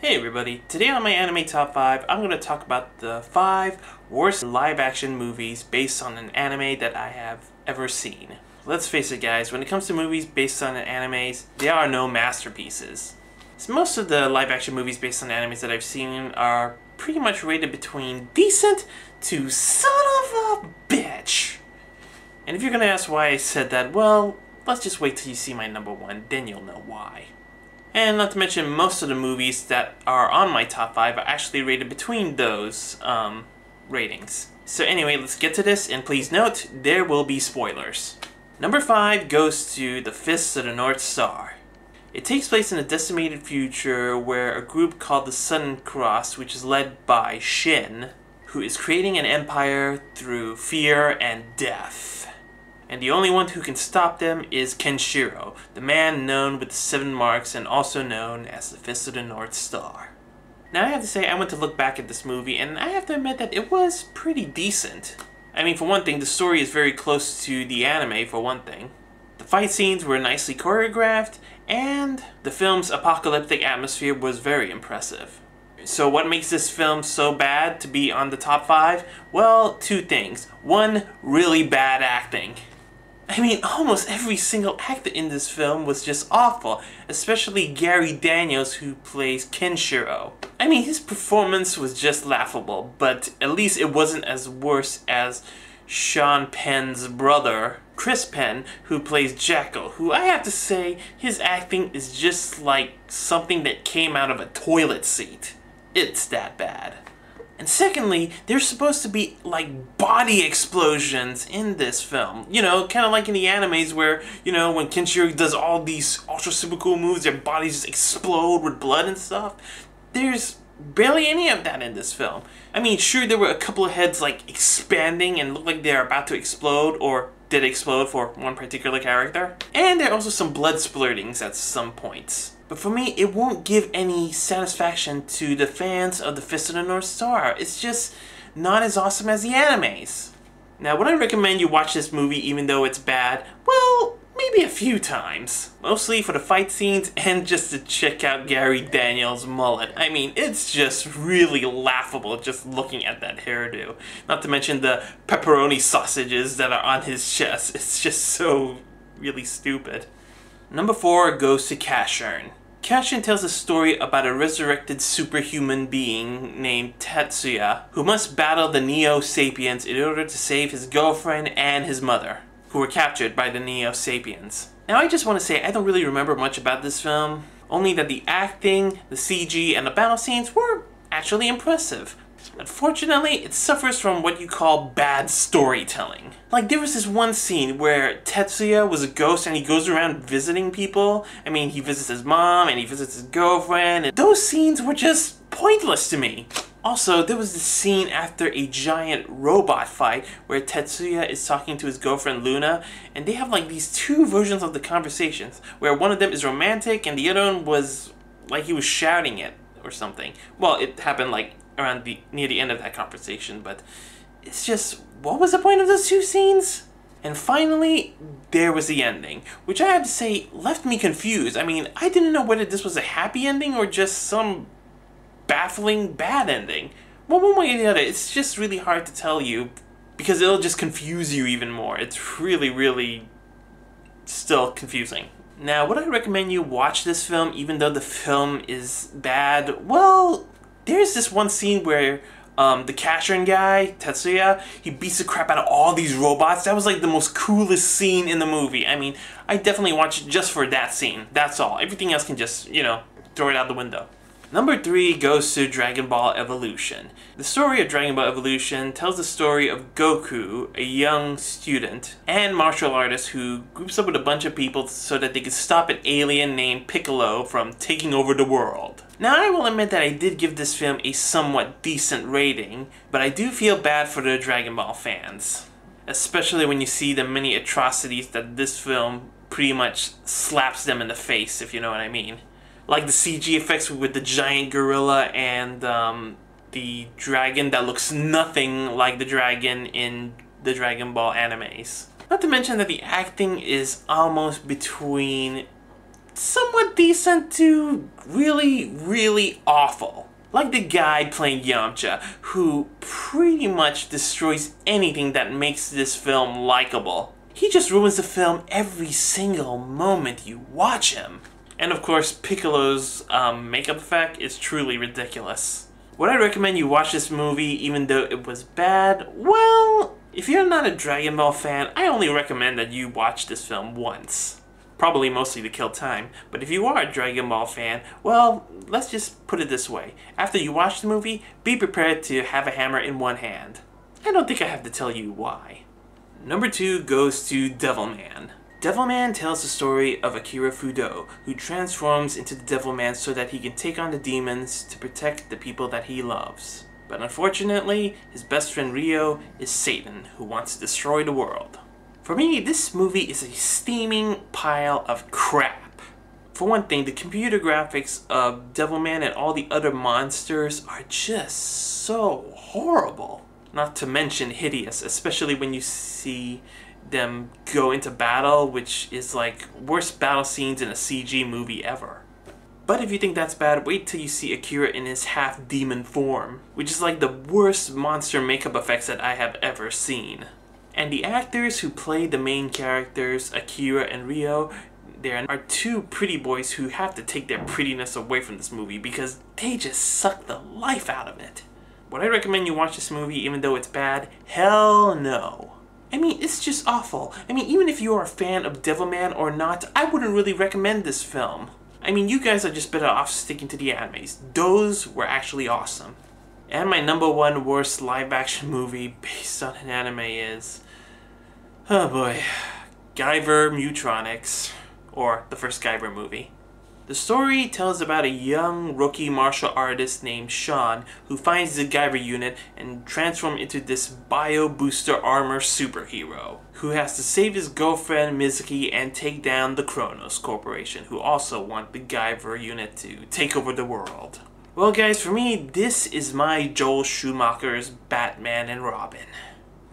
Hey everybody, today on my anime top 5, I'm going to talk about the 5 worst live-action movies based on an anime that I have ever seen. Let's face it guys, when it comes to movies based on animes, there are no masterpieces. So most of the live-action movies based on animes that I've seen are pretty much rated between decent to son of a bitch. And if you're going to ask why I said that, well, let's just wait till you see my number 1, then you'll know why. And not to mention, most of the movies that are on my top 5 are actually rated between those ratings. So anyway, let's get to this, and please note, there will be spoilers. Number 5 goes to The Fist of the North Star. It takes place in a decimated future where a group called the Sudden Cross, which is led by Shin, who is creating an empire through fear and death. And the only one who can stop them is Kenshiro, the man known with the 7 marks and also known as the Fist of the North Star. Now I have to say, I went to look back at this movie and I have to admit that it was pretty decent. I mean, for one thing, the story is very close to the anime, for one thing. The fight scenes were nicely choreographed, and the film's apocalyptic atmosphere was very impressive. So what makes this film so bad to be on the top 5? Well, 2 things. 1, really bad acting. I mean, almost every single actor in this film was just awful, especially Gary Daniels, who plays Kenshiro. I mean, his performance was just laughable, but at least it wasn't as worse as Sean Penn's brother, Chris Penn, who plays Jackal, who I have to say, his acting is just like something that came out of a toilet seat. It's that bad. And secondly, there's supposed to be, like, body explosions in this film. You know, kind of like in the animes where, you know, when Kenshiro does all these ultra super cool moves, their bodies just explode with blood and stuff. There's barely any of that in this film. I mean, sure, there were a couple of heads, like, expanding and looked like they're about to explode, or did explode for one particular character. And there are also some blood splurtings at some points. But for me, it won't give any satisfaction to the fans of The Fist of the North Star. It's just not as awesome as the animes. Now, would I recommend you watch this movie even though it's bad? Well, maybe a few times. Mostly for the fight scenes and just to check out Gary Daniels' mullet. I mean, it's just really laughable just looking at that hairdo. Not to mention the pepperoni sausages that are on his chest. It's just so really stupid. Number 4 goes to Casshern. Casshern tells a story about a resurrected superhuman being named Tetsuya, who must battle the Neo-Sapiens in order to save his girlfriend and his mother, who were captured by the Neo-Sapiens. Now I just want to say I don't really remember much about this film, only that the acting, the CG, and the battle scenes were actually impressive. Unfortunately, it suffers from what you call bad storytelling. Like, there was this one scene where Tetsuya was a ghost and he goes around visiting people. I mean, he visits his mom and he visits his girlfriend, and those scenes were just pointless to me. Also, there was this scene after a giant robot fight where Tetsuya is talking to his girlfriend Luna, and they have like these 2 versions of the conversations, where one of them is romantic and the other one was like he was shouting it or something. Well, it happened like around near the end of that conversation, but it's just, what was the point of those 2 scenes? And finally, there was the ending, which I have to say left me confused. I mean, I didn't know whether this was a happy ending or just some baffling bad ending. Well, one way or the other, it's just really hard to tell you because it'll just confuse you even more. It's really, really still confusing. Now, would I recommend you watch this film even though the film is bad? Well, there's this one scene where the Casshern guy, Tetsuya, he beats the crap out of all these robots. That was like the most coolest scene in the movie. I mean, I definitely watch it just for that scene. That's all. Everything else can just, you know, throw it out the window. Number 3 goes to Dragon Ball Evolution. The story of Dragon Ball Evolution tells the story of Goku, a young student and martial artist who groups up with a bunch of people so that they can stop an alien named Piccolo from taking over the world. Now, I will admit that I did give this film a somewhat decent rating, but I do feel bad for the Dragon Ball fans. Especially when you see the many atrocities that this film pretty much slaps them in the face, if you know what I mean. Like the CG effects with the giant gorilla and the dragon that looks nothing like the dragon in the Dragon Ball animes. Not to mention that the acting is almost between somewhat decent to really, really awful. Like the guy playing Yamcha, who pretty much destroys anything that makes this film likable. He just ruins the film every single moment you watch him. And of course, Piccolo's makeup effect is truly ridiculous. Would I recommend you watch this movie even though it was bad? Well, if you're not a Dragon Ball fan, I only recommend that you watch this film once. Probably mostly to kill time, but if you are a Dragon Ball fan, well, let's just put it this way. After you watch the movie, be prepared to have a hammer in one hand. I don't think I have to tell you why. Number 2 goes to Devilman. Devilman tells the story of Akira Fudo, who transforms into the Devilman so that he can take on the demons to protect the people that he loves. But unfortunately, his best friend Ryo is Satan, who wants to destroy the world. For me, this movie is a steaming pile of crap. For one thing, the computer graphics of Devilman and all the other monsters are just so horrible. Not to mention hideous, especially when you see them go into battle, which is like worst battle scenes in a CG movie ever. But if you think that's bad, wait till you see Akira in his half-demon form, which is like the worst monster makeup effects that I have ever seen. And the actors who play the main characters, Akira and Ryo, there are two pretty boys who have to take their prettiness away from this movie because they just suck the life out of it. Would I recommend you watch this movie even though it's bad? Hell no. I mean, it's just awful. I mean, even if you're a fan of Devilman or not, I wouldn't really recommend this film. I mean, you guys are just better off sticking to the animes. Those were actually awesome. And my number 1 worst live-action movie based on an anime is... oh boy. Guyver Mutronics, or the first Guyver movie. The story tells about a young rookie martial artist named Sean who finds the Guyver unit and transforms into this bio-booster armor superhero who has to save his girlfriend Mizuki and take down the Kronos Corporation, who also want the Guyver unit to take over the world. Well guys, for me, this is my Joel Schumacher's Batman and Robin.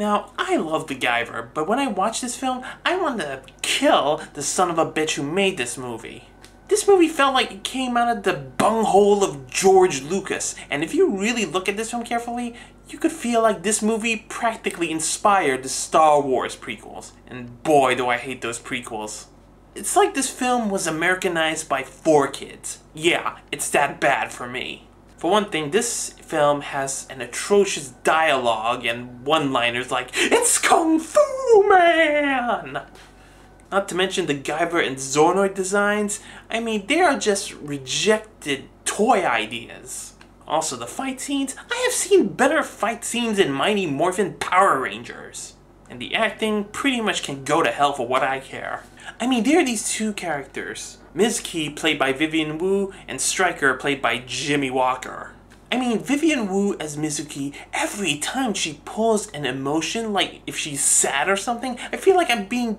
Now, I love the Guyver, but when I watch this film, I want to kill the son of a bitch who made this movie. This movie felt like it came out of the bunghole of George Lucas, and if you really look at this film carefully, you could feel like this movie practically inspired the Star Wars prequels. And boy, do I hate those prequels. It's like this film was Americanized by 4Kids. Yeah, it's that bad for me. For one thing, this film has an atrocious dialogue and one-liners like, "It's Kung Fu Man!" Not to mention the Guyver and Zornoid designs. I mean, they are just rejected toy ideas. Also, the fight scenes. I have seen better fight scenes in Mighty Morphin Power Rangers. And the acting pretty much can go to hell for what I care. I mean, there are these two characters. Mizuki, played by Vivian Wu, and Stryker, played by Jimmy Walker. I mean, Vivian Wu as Mizuki, every time she pulls an emotion, like if she's sad or something, I feel like I'm being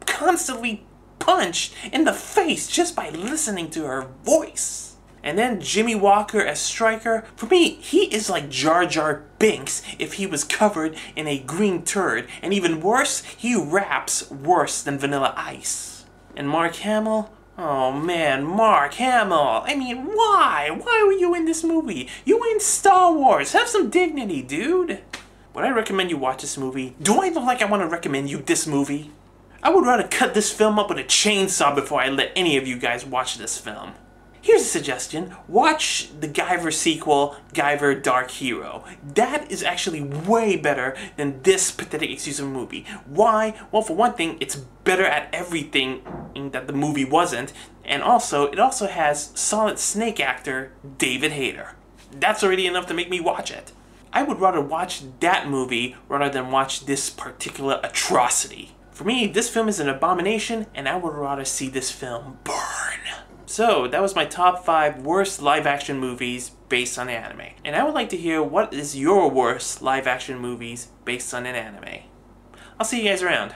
constantly punched in the face just by listening to her voice. And then Jimmy Walker as Stryker, for me, he is like Jar Jar Binks if he was covered in a green turd, and even worse, he raps worse than Vanilla Ice. And Mark Hamill? Oh man, Mark Hamill! I mean, why? Why were you in this movie? You were in Star Wars! Have some dignity, dude! Would I recommend you watch this movie? Do I look like I want to recommend you this movie? I would rather cut this film up with a chainsaw before I let any of you guys watch this film. Here's a suggestion. Watch the Guyver sequel, Guyver Dark Hero. That is actually way better than this pathetic excuse of a movie. Why? Well, for one thing, it's better at everything that the movie wasn't, and also, it also has Solid Snake actor David Hayter. That's already enough to make me watch it. I would rather watch that movie rather than watch this particular atrocity. For me, this film is an abomination, and I would rather see this film burn. So, that was my top 5 worst live-action movies based on anime. And I would like to hear what is your worst live-action movies based on an anime. I'll see you guys around.